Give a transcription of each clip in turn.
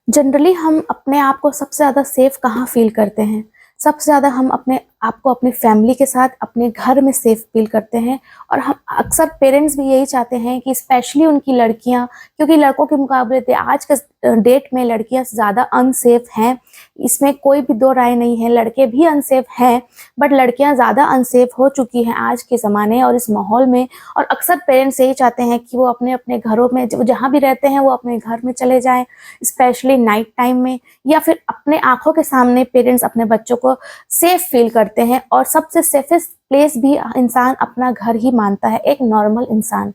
Generally हम अपने आप को सबसे ज़्यादा सेफ कहाँ फील करते हैं? सबसे ज़्यादा हम अपने आप को अपनी फैमिली के साथ अपने घर में सेफ फील करते हैं। और हम अक्सर पेरेंट्स भी यही चाहते हैं कि स्पेशली उनकी लड़कियाँ, क्योंकि लड़कों के मुकाबले आज के डेट में लड़कियाँ ज़्यादा अनसेफ हैं। इसमें कोई भी दो राय नहीं है, लड़के भी अनसेफ हैं, बट लड़कियाँ ज़्यादा अनसेफ हो चुकी हैं आज के ज़माने और इस माहौल में। और अक्सर पेरेंट्स यही चाहते हैं कि वो अपने अपने घरों में, जहाँ भी रहते हैं, वो अपने घर में चले जाएं, स्पेशली नाइट टाइम में, या फिर अपने आंखों के सामने पेरेंट्स अपने बच्चों को सेफ फील करते हैं। और सबसे सेफेस्ट प्लेस भी इंसान अपना घर ही मानता है, एक नॉर्मल इंसान।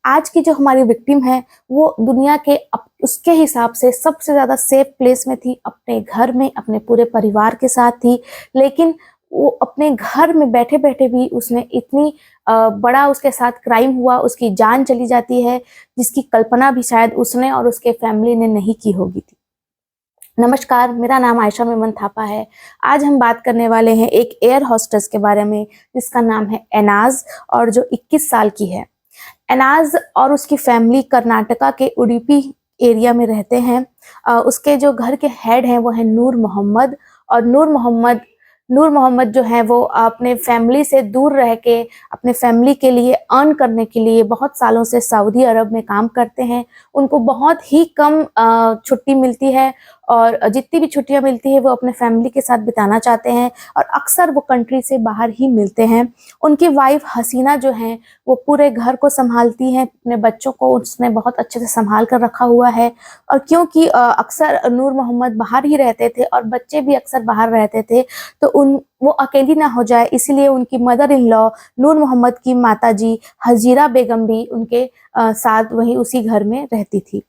आज की जो हमारी विक्टिम है वो दुनिया के उसके हिसाब से सबसे ज़्यादा सेफ प्लेस में थी, अपने घर में अपने पूरे परिवार के साथ थी। लेकिन वो अपने घर में बैठे बैठे भी उसने इतनी बड़ा उसके साथ क्राइम हुआ, उसकी जान चली जाती है, जिसकी कल्पना भी शायद उसने और उसके फैमिली ने नहीं की होगी थी। नमस्कार, मेरा नाम आयशा मेमन थापा है। आज हम बात करने वाले हैं एक एयर होस्टेस के बारे में, जिसका नाम है एनाज, और जो 21 साल की है। एनाज और उसकी फैमिली कर्नाटका के उडुपी एरिया में रहते हैं। उसके जो घर के हेड हैं वो है नूर मोहम्मद। और नूर मोहम्मद जो है वो अपने फैमिली से दूर रह के अपने फैमिली के लिए अर्न करने के लिए बहुत सालों से सऊदी अरब में काम करते हैं। उनको बहुत ही कम छुट्टी मिलती है, और जितनी भी छुट्टियां मिलती है वो अपने फैमिली के साथ बिताना चाहते हैं, और अक्सर वो कंट्री से बाहर ही मिलते हैं। उनकी वाइफ हसीना जो है वो पूरे घर को संभालती हैं, अपने बच्चों को उसने बहुत अच्छे से संभाल कर रखा हुआ है। और क्योंकि अक्सर नूर मोहम्मद बाहर ही रहते थे और बच्चे भी अक्सर बाहर रहते थे, तो वो अकेली ना हो जाए, इसलिए उनकी मदर इन लॉ नूर मोहम्मद की माताजी हजीरा बेगम भी उनके साथ वहीं उसी घर में रहती थी।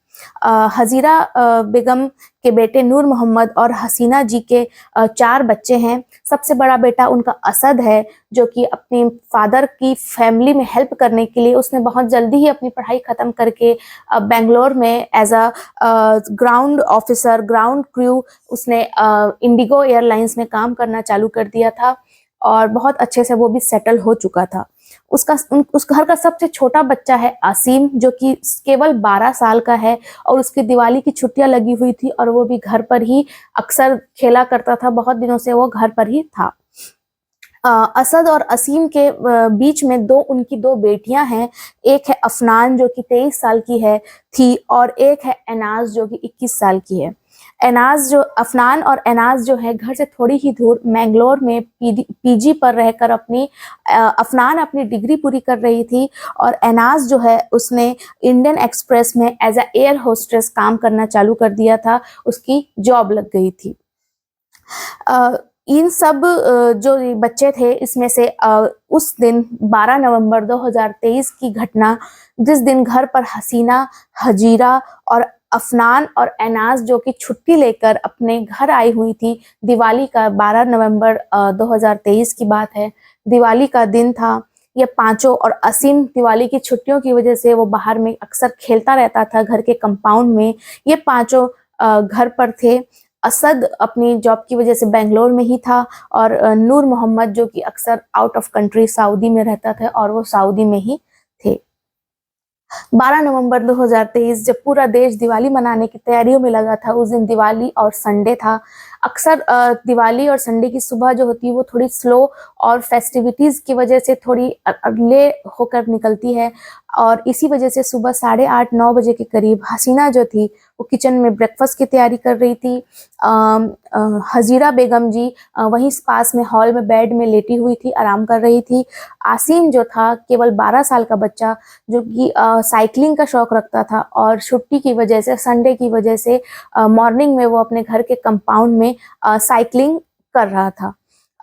हजीरा बेगम के बेटे नूर मोहम्मद और हसीना जी के 4 बच्चे हैं। सबसे बड़ा बेटा उनका असद है, जो कि अपने फादर की फैमिली में हेल्प करने के लिए उसने बहुत जल्दी ही अपनी पढ़ाई ख़त्म करके बेंगलोर में as a ground officer, ground crew, उसने इंडिगो एयरलाइंस में काम करना चालू कर दिया था, और बहुत अच्छे से वो भी सेटल हो चुका था। उस घर का सबसे छोटा बच्चा है आसिम, जो कि केवल 12 साल का है, और उसकी दिवाली की छुट्टियां लगी हुई थी और वो भी घर पर ही अक्सर खेला करता था। बहुत दिनों से वो घर पर ही था। असद और असीम के बीच में उनकी 2 बेटियां हैं। एक है अफनान जो कि 23 साल की थी, और एक है एनाज जो कि 21 साल की है। अफनान और एनाज जो है घर से थोड़ी ही दूर मैंगलोर में पीजी पर रहकर अफनान अपनी डिग्री पूरी कर रही थी, और एनाज जो है उसने इंडियन एक्सप्रेस में एज अ एयर होस्टेस काम करना चालू कर दिया था, उसकी जॉब लग गई थी। इन सब जो बच्चे थे, इसमें से उस दिन 12 नवंबर 2023 की घटना, जिस दिन घर पर हसीना, हजीरा और अफनान और एनाज जो कि छुट्टी लेकर अपने घर आई हुई थी, दिवाली का 12 नवंबर 2023 की बात है, दिवाली का दिन था। ये पांचों, और असीम दिवाली की छुट्टियों की वजह से वो बाहर में अक्सर खेलता रहता था घर के कंपाउंड में, ये पांचों घर पर थे। असद अपनी जॉब की वजह से बेंगलोर में ही था, और नूर मोहम्मद जो कि अक्सर आउट ऑफ कंट्री सऊदी में रहता था, और वो सऊदी में ही थे। 12 नवंबर 2023 जब पूरा देश दिवाली मनाने की तैयारियों में लगा था, उस दिन दिवाली और संडे था। अक्सर दिवाली और संडे की सुबह जो होती है वो थोड़ी स्लो और फेस्टिविटीज़ की वजह से थोड़ी अगले होकर निकलती है, और इसी वजह से सुबह 8:30-9 बजे के करीब हसीना जो थी वो किचन में ब्रेकफास्ट की तैयारी कर रही थी। हजीरा बेगम जी वहीं पास में हॉल में बेड में लेटी हुई थी, आराम कर रही थी। आसिम जो था केवल 12 साल का बच्चा, जो कि साइकिलिंग का शौक रखता था, और छुट्टी की वजह से, संडे की वजह से मॉर्निंग में वो अपने घर के कंपाउंड में साइकिलिंग कर रहा था।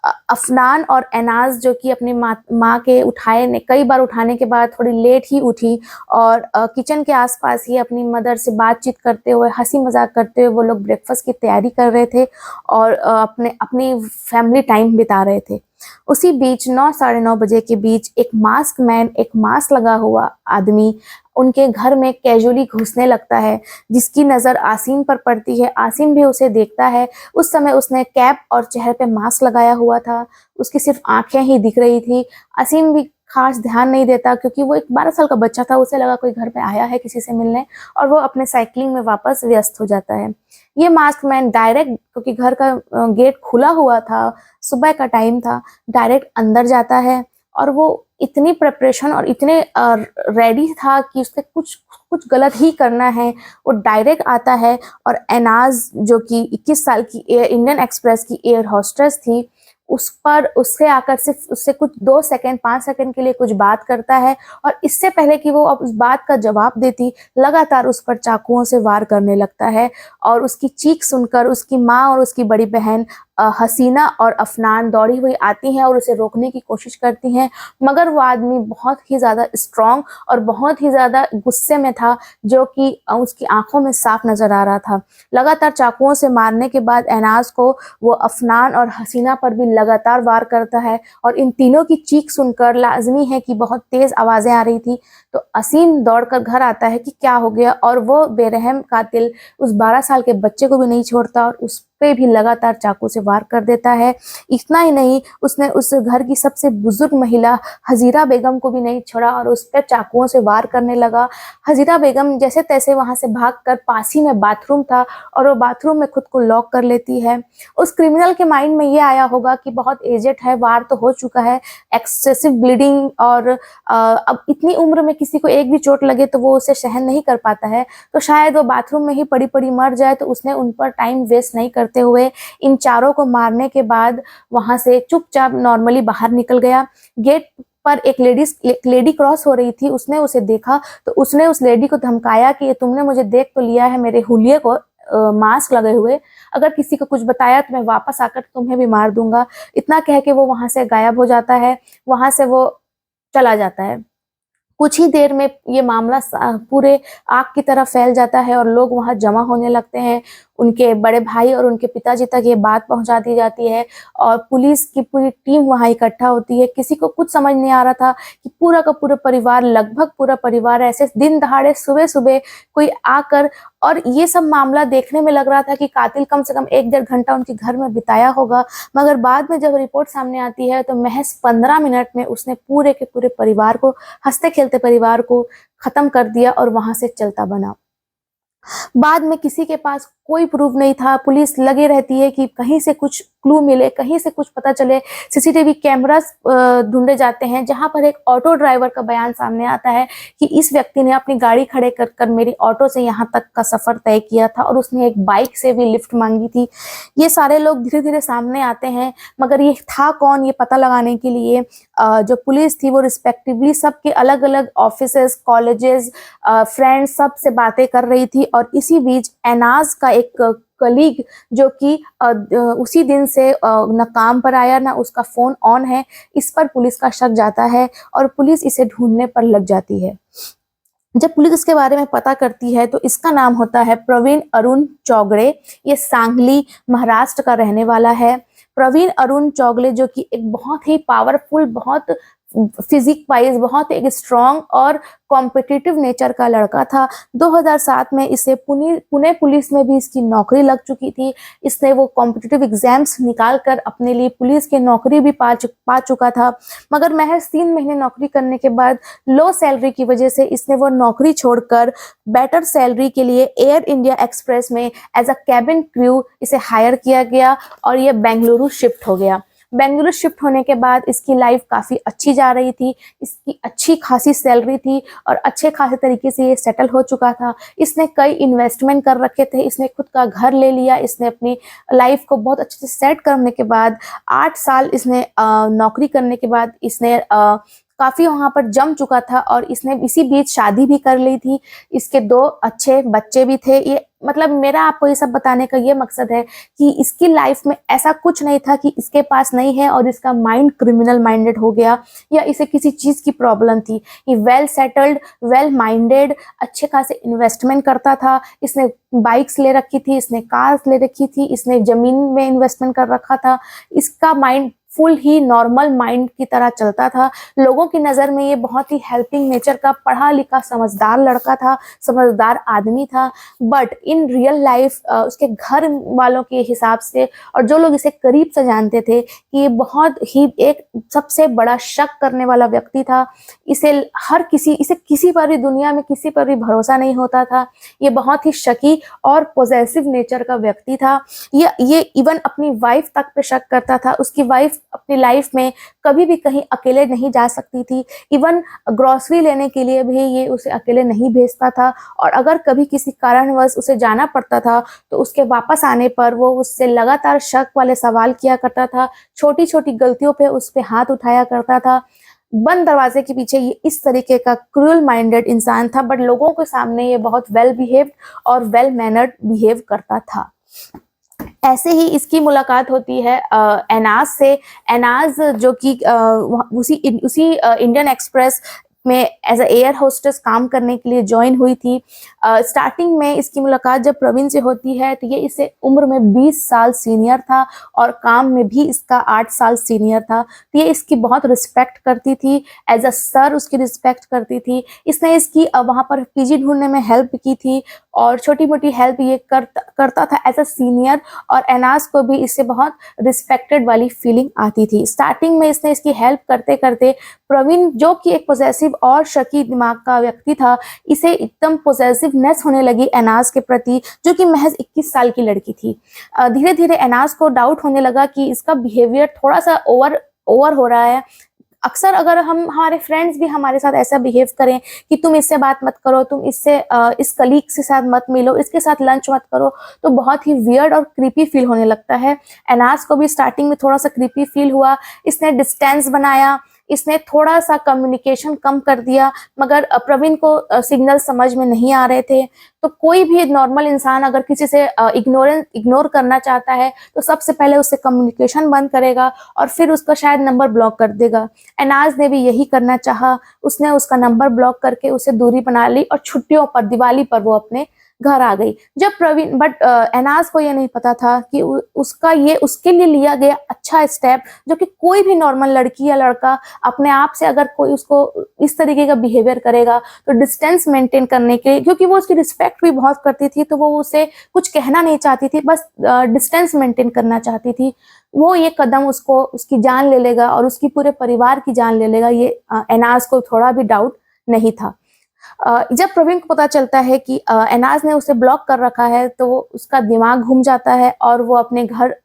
अफनान और एनाज जो कि अपनी माँ के कई बार उठाने के बाद थोड़ी लेट ही उठी, और किचन के आसपास ही अपनी मदर से बातचीत करते हुए, हंसी मजाक करते हुए वो लोग ब्रेकफास्ट की तैयारी कर रहे थे, और अपनी फैमिली टाइम बिता रहे थे। उसी बीच 9-9:30 बजे के बीच एक मास्क लगा हुआ आदमी उनके घर में कैजुअली घुसने लगता है, जिसकी नज़र आसिम पर पड़ती है। आसिम भी उसे देखता है। उस समय उसने कैप और चेहरे पे मास्क लगाया हुआ था, उसकी सिर्फ आंखें ही दिख रही थी। आसिम भी खास ध्यान नहीं देता, क्योंकि वो एक 12 साल का बच्चा था, उसे लगा कोई घर पे आया है किसी से मिलने, और वो अपने साइकिलिंग में वापस व्यस्त हो जाता है। ये मास्क मैन डायरेक्ट, क्योंकि घर का गेट खुला हुआ था, सुबह का टाइम था, डायरेक्ट अंदर जाता है, और वो इतनी प्रिपरेशन और इतने रेडी था कि उसके कुछ कुछ गलत ही करना है। वो डायरेक्ट आता है और एनाज, जो कि 21 साल की इंडियन एक्सप्रेस की एयर होस्टेस थी, उस पर उससे आकर सिर्फ उससे कुछ 2 सेकंड 5 सेकंड के लिए कुछ बात करता है, और इससे पहले कि वो अब उस बात का जवाब देती, लगातार उस पर चाकुओं से वार करने लगता है। और उसकी चीख सुनकर उसकी माँ और उसकी बड़ी बहन हसीना और अफनान दौड़ी हुई आती हैं और उसे रोकने की कोशिश करती हैं, मगर वो आदमी बहुत ही ज़्यादा स्ट्रॉन्ग और बहुत ही ज़्यादा गुस्से में था, जो कि उसकी आंखों में साफ नज़र आ रहा था। लगातार चाकुओं से मारने के बाद एनाज को वो अफनान और हसीना पर भी लगातार वार करता है, और इन तीनों की चीख सुनकर लाजमी है कि बहुत तेज़ आवाज़ें आ रही थी, तो असीम दौड़कर घर आता है कि क्या हो गया, और वो बेरहम कातिल उस 12 साल के बच्चे को भी नहीं छोड़ता और उस पे भी लगातार चाकू से वार कर देता है। इतना ही नहीं, उसने उस घर की सबसे बुजुर्ग महिला हजीरा बेगम को भी नहीं छोड़ा और उस पर चाकुओं से वार करने लगा। हजीरा बेगम जैसे तैसे वहां से भागकर पास ही में बाथरूम था, और वो बाथरूम में खुद को लॉक कर लेती है। उस क्रिमिनल के माइंड में ये आया होगा कि बहुत एजेड है, वार तो हो चुका है, एक्सेसिव ब्लीडिंग, और अब इतनी उम्र में किसी को एक भी चोट लगे तो वो उसे सहन नहीं कर पाता है, तो शायद वो बाथरूम में ही पड़ी पड़ी मर जाए। तो उसने उन पर टाइम वेस्ट नहीं करते हुए इन चारों को मारने के बाद वहां से चुपचाप नॉर्मली बाहर निकल गया। गेट पर एक लेडी क्रॉस हो रही थी, उसने उसे देखा, तो उसने उस लेडी को धमकाया कि ये तुमने मुझे देख तो लिया है मेरे हुलिये को मास्क लगे हुए, अगर किसी को कुछ बताया तो मैं वापस आकर तुम्हें भी मार दूंगा। इतना कह के वो वहां से गायब हो जाता है, वहां से वो चला जाता है। कुछ ही देर में ये मामला पूरे आग की तरह फैल जाता है और लोग वहां जमा होने लगते हैं। उनके बड़े भाई और उनके पिताजी तक ये बात पहुंचा दी जाती है, और पुलिस की पूरी टीम वहां इकट्ठा होती है। किसी को कुछ समझ नहीं आ रहा था कि पूरा का पूरा परिवार, लगभग पूरा परिवार ऐसे दिन दहाड़े सुबह सुबह कोई आकर, और ये सब मामला देखने में लग रहा था कि कातिल कम से कम 1-1.5 घंटा उनके घर में बिताया होगा, मगर बाद में जब रिपोर्ट सामने आती है तो महज 15 मिनट में उसने पूरे के पूरे परिवार को, हंसते खेलते परिवार को खत्म कर दिया और वहां से चलता बना। बाद में किसी के पास कोई प्रूफ नहीं था, पुलिस लगे रहती है कि कहीं से कुछ क्लू मिले, कहीं से कुछ पता चले। सीसीटीवी कैमरास ढूंढे जाते हैं, जहां पर एक ऑटो ड्राइवर का बयान सामने आता है कि इस व्यक्ति ने अपनी गाड़ी खड़े कर कर मेरी ऑटो से यहाँ तक का सफर तय किया था, और उसने एक बाइक से भी लिफ्ट मांगी थी। ये सारे लोग धीरे धीरे सामने आते हैं, मगर ये था कौन, ये पता लगाने के लिए जो पुलिस थी वो रिस्पेक्टिवली सबके अलग अलग ऑफिसेस, कॉलेजेस, फ्रेंड्स सब से बातें कर रही थी। और इसी बीच एनाज का एक कलीग, जो कि उसी दिन से न काम पर आया ना उसका फोन ऑन है, इस पर पुलिस का शक जाता है और पुलिस इसे ढूंढने पर लग जाती है। जब पुलिस इसके बारे में पता करती है तो इसका नाम होता है प्रवीण अरुण चौगड़े। ये सांगली महाराष्ट्र का रहने वाला है। प्रवीण अरुण चौगले, जो कि एक बहुत ही पावरफुल, बहुत फिजिक वाइज बहुत एक स्ट्रॉन्ग और कॉम्पिटिटिव नेचर का लड़का था। 2007 में इसे पुणे पुलिस में भी इसकी नौकरी लग चुकी थी। इसने वो कॉम्पिटिटिव एग्जाम्स निकाल कर अपने लिए पुलिस की नौकरी भी पा चुका था, मगर महज 3 महीने नौकरी करने के बाद लो सैलरी की वजह से इसने वो नौकरी छोड़कर बेटर सैलरी के लिए एयर इंडिया एक्सप्रेस में एज अ कैबिन क्रू इसे हायर किया गया और ये बेंगलुरु शिफ्ट हो गया। बेंगलुरु शिफ्ट होने के बाद इसकी लाइफ काफ़ी अच्छी जा रही थी, इसकी अच्छी खासी सैलरी थी और अच्छे खासे तरीके से ये सेटल हो चुका था। इसने कई इन्वेस्टमेंट कर रखे थे, इसने खुद का घर ले लिया, इसने अपनी लाइफ को बहुत अच्छे से सेट करने के बाद 8 साल इसने नौकरी करने के बाद इसने काफ़ी वहाँ पर जम चुका था और इसने इसी बीच शादी भी कर ली थी। इसके 2 अच्छे बच्चे भी थे। ये मतलब मेरा आपको ये सब बताने का ये मकसद है कि इसकी लाइफ में ऐसा कुछ नहीं था कि इसके पास नहीं है और इसका माइंड क्रिमिनल माइंडेड हो गया या इसे किसी चीज़ की प्रॉब्लम थी। ये वेल सेटल्ड, वेल माइंडेड, अच्छे खासे इन्वेस्टमेंट करता था। इसने बाइक्स ले रखी थी, इसने कार्स ले रखी थी, इसने ज़मीन में इन्वेस्टमेंट कर रखा था। इसका माइंड फुल ही नॉर्मल माइंड की तरह चलता था। लोगों की नज़र में ये बहुत ही हेल्पिंग नेचर का पढ़ा लिखा समझदार लड़का था, समझदार आदमी था। बट इन रियल लाइफ उसके घर वालों के हिसाब से और जो लोग इसे करीब से जानते थे कि ये बहुत ही एक सबसे बड़ा शक करने वाला व्यक्ति था। इसे किसी पर भी दुनिया में किसी पर भी भरोसा नहीं होता था। ये बहुत ही शकी और पॉसेसिव नेचर का व्यक्ति था। ये इवन अपनी वाइफ तक पे शक करता था। उसकी वाइफ अपनी लाइफ में कभी भी कहीं अकेले नहीं जा सकती थी। इवन ग्रोसरी लेने के लिए भी ये उसे अकेले नहीं भेजता था, और अगर कभी किसी कारणवश उसे जाना पड़ता था तो उसके वापस आने पर वो उससे लगातार शक वाले सवाल किया करता था, छोटी छोटी गलतियों पे उस पे हाथ उठाया करता था। बंद दरवाजे के पीछे ये इस तरीके का क्रूअल माइंडेड इंसान था, बट लोगों के सामने ये बहुत वेल बिहेव्ड और वेल मैनर्ड बिहेव करता था। ऐसे ही इसकी मुलाकात होती है एनाज से। एनाज जो कि उसी इंडियन एक्सप्रेस में एज अ एयर होस्टेस काम करने के लिए ज्वाइन हुई थी। स्टार्टिंग में इसकी मुलाकात जब प्रवीण से होती है तो ये इससे उम्र में 20 साल सीनियर था और काम में भी इसका 8 साल सीनियर था। तो ये इसकी बहुत रिस्पेक्ट करती थी, एज अ सर उसकी रिस्पेक्ट करती थी। इसने इसकी वहाँ पर पीजी ढूंढने में हेल्प की थी और छोटी मोटी हेल्प ये करता था एज अ सीनियर, और एनाज को भी इससे बहुत रिस्पेक्टेड वाली फीलिंग आती थी। स्टार्टिंग में इसने इसकी हेल्प करते करते प्रवीण, जो कि एक पॉसेसिव और शकी दिमाग का व्यक्ति था, इसे एकदम पॉसेसिवनेस होने लगी एनाज के प्रति, जो कि महज 21 साल की लड़की थी। धीरे धीरे एनाज को डाउट होने लगा कि इसका बिहेवियर थोड़ा सा ओवर हो रहा है। अक्सर अगर हमारे फ्रेंड्स भी हमारे साथ ऐसा बिहेव करें कि तुम इससे बात मत करो, तुम इस कलीग के साथ मत मिलो, इसके साथ लंच मत करो, तो बहुत ही वियर्ड और क्रीपी फील होने लगता है। एनाज को भी स्टार्टिंग में थोड़ा सा क्रीपी फील हुआ। इसने डिस्टेंस बनाया, इसने थोड़ा सा कम्युनिकेशन कम कर दिया, मगर प्रवीण को सिग्नल समझ में नहीं आ रहे थे। तो कोई भी नॉर्मल इंसान अगर किसी से इग्नोर करना चाहता है तो सबसे पहले उससे कम्युनिकेशन बंद करेगा और फिर उसका शायद नंबर ब्लॉक कर देगा। एनाज ने भी यही करना चाहा। उसने उसका नंबर ब्लॉक करके उसे दूरी बना ली और छुट्टियों पर, दिवाली पर वो अपने घर आ गई। जब प्रवीण एनाज को ये नहीं पता था कि उसके लिए लिया गया अच्छा स्टेप, जो कि कोई भी नॉर्मल लड़की या लड़का अपने आप से अगर कोई उसको इस तरीके का बिहेवियर करेगा तो डिस्टेंस मेंटेन करने के, क्योंकि वो उसकी रिस्पेक्ट भी बहुत करती थी तो वो उसे कुछ कहना नहीं चाहती थी, बस डिस्टेंस मेंटेन करना चाहती थी। वो ये कदम उसकी जान ले लेगा और उसकी पूरे परिवार की जान ले लेगा, ये एनाज को थोड़ा भी डाउट नहीं था। जब प्रवीण को पता चलता है कि एनाज ने उसे ब्लॉक कर रखा है तो उसका दिमाग घूम जाता है और वो अपने घर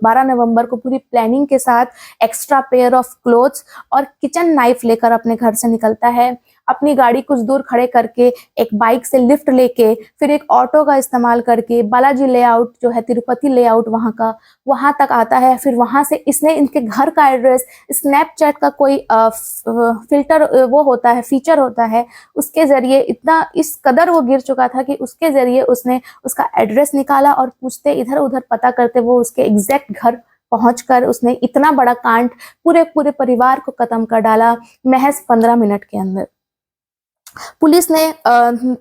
12 नवंबर को पूरी प्लानिंग के साथ एक्स्ट्रा पेयर ऑफ क्लोथ्स और किचन नाइफ लेकर अपने घर से निकलता है। अपनी गाड़ी कुछ दूर खड़े करके एक बाइक से लिफ्ट लेके फिर एक ऑटो का इस्तेमाल करके बालाजी लेआउट जो है तिरुपति लेआउट वहां तक आता है। फिर वहां से इसने इनके घर का एड्रेस, स्नैपचैट का कोई फिल्टर वो होता है, फीचर होता है, उसके जरिए इतना इस कदर वो गिर चुका था कि उसके जरिए उसने उसका एड्रेस निकाला और पूछते इधर उधर पता करते वो उसके एग्जैक्ट घर पहुंचकर उसने इतना बड़ा कांड पूरे परिवार को खत्म कर डाला महज 15 मिनट के अंदर। पुलिस ने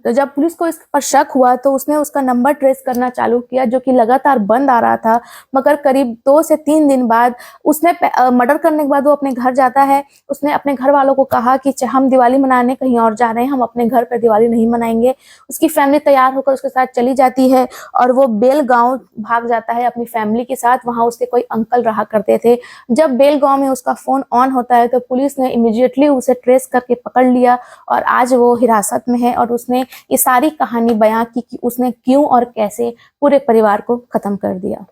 जब पुलिस को इस पर शक हुआ तो उसने उसका नंबर ट्रेस करना चालू किया, जो कि लगातार बंद आ रहा था। मगर करीब 2 से 3 दिन बाद उसने मर्डर करने के बाद वो अपने घर जाता है। उसने अपने घर वालों को कहा कि हम दिवाली मनाने कहीं और जा रहे हैं, हम अपने घर पर दिवाली नहीं मनाएंगे। उसकी फैमिली तैयार होकर उसके साथ चली जाती है और वो बेलगांव भाग जाता है अपनी फैमिली के साथ। वहाँ उसके कोई अंकल रहा करते थे। जब बेलगांव में उसका फोन ऑन होता है तो पुलिस ने इमीडिएटली उसे ट्रेस करके पकड़ लिया और आज वो हिरासत में है। और उसने ये सारी कहानी बयां की कि उसने क्यों और कैसे पूरे परिवार को खत्म कर दिया।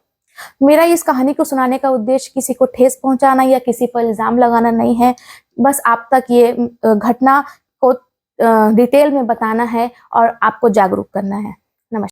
मेरा इस कहानी को सुनाने का उद्देश्य किसी को ठेस पहुंचाना या किसी पर इल्जाम लगाना नहीं है, बस आप तक ये घटना को डिटेल में बताना है और आपको जागरूक करना है।